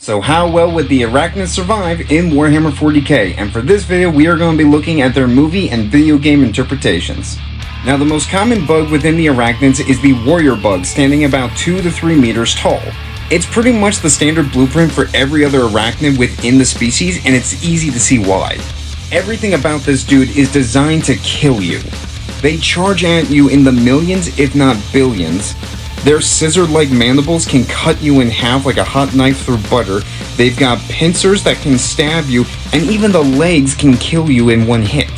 So how well would the Arachnids survive in Warhammer 40k? And for this video we are going to be looking at their movie and video game interpretations. Now the most common bug within the Arachnids is the warrior bug, standing about 2 to 3 meters tall. It's pretty much the standard blueprint for every other arachnid within the species, and it's easy to see why. Everything about this dude is designed to kill you. They charge at you in the millions if not billions. Their scissor-like mandibles can cut you in half like a hot knife through butter. They've got pincers that can stab you, and even the legs can kill you in one hit.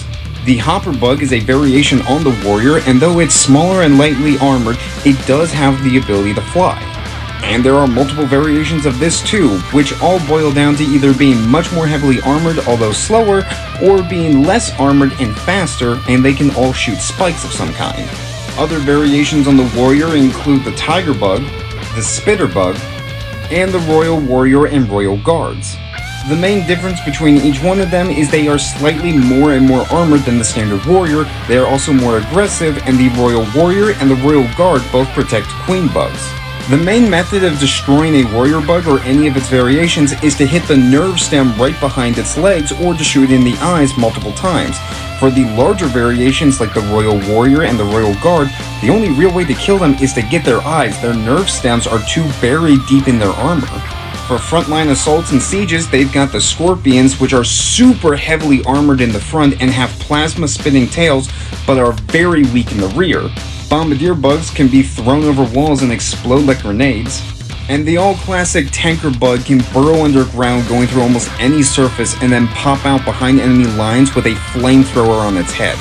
The hopper bug is a variation on the warrior, and though it's smaller and lightly armored, it does have the ability to fly. And there are multiple variations of this too, which all boil down to either being much more heavily armored although slower, or being less armored and faster, and they can all shoot spikes of some kind. Other variations on the warrior include the tiger bug, the spitter bug, and the royal warrior and royal guards. The main difference between each one of them is they are slightly more and more armored than the standard warrior. They are also more aggressive, and the royal warrior and the royal guard both protect queen bugs. The main method of destroying a warrior bug or any of its variations is to hit the nerve stem right behind its legs or to shoot in the eyes multiple times. For the larger variations like the royal warrior and the royal guard, the only real way to kill them is to get their eyes. Their nerve stems are too buried deep in their armor. For frontline assaults and sieges, they've got the scorpions, which are super heavily armored in the front and have plasma-spitting tails, but are very weak in the rear. Bombardier bugs can be thrown over walls and explode like grenades. And the all-classic tanker bug can burrow underground, going through almost any surface, and then pop out behind enemy lines with a flamethrower on its head.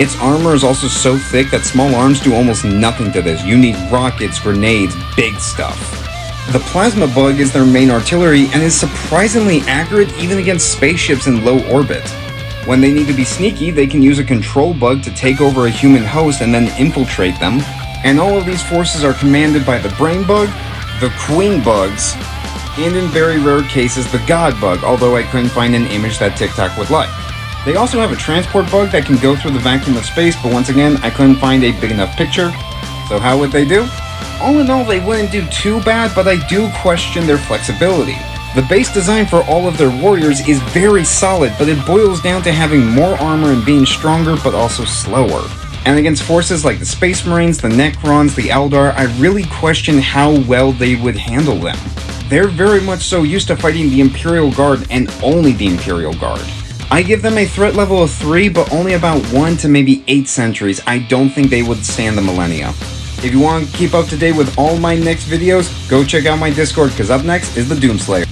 Its armor is also so thick that small arms do almost nothing to this. You need rockets, grenades, big stuff. The plasma bug is their main artillery and is surprisingly accurate even against spaceships in low orbit. When they need to be sneaky, they can use a control bug to take over a human host and then infiltrate them. And all of these forces are commanded by the brain bug, the queen bugs, and in very rare cases the god bug, although I couldn't find an image that TikTok would like. They also have a transport bug that can go through the vacuum of space, but once again I couldn't find a big enough picture. So how would they do? All in all, they wouldn't do too bad, but I do question their flexibility. The base design for all of their warriors is very solid, but it boils down to having more armor and being stronger but also slower. And against forces like the Space Marines, the Necrons, the Eldar, I really question how well they would handle them. They're very much so used to fighting the Imperial Guard and only the Imperial Guard. I give them a threat level of 3, but only about 1 to maybe 8 centuries. I don't think they would stand the millennia. If you want to keep up to date with all my next videos, go check out my Discord, because up next is the Doomslayer.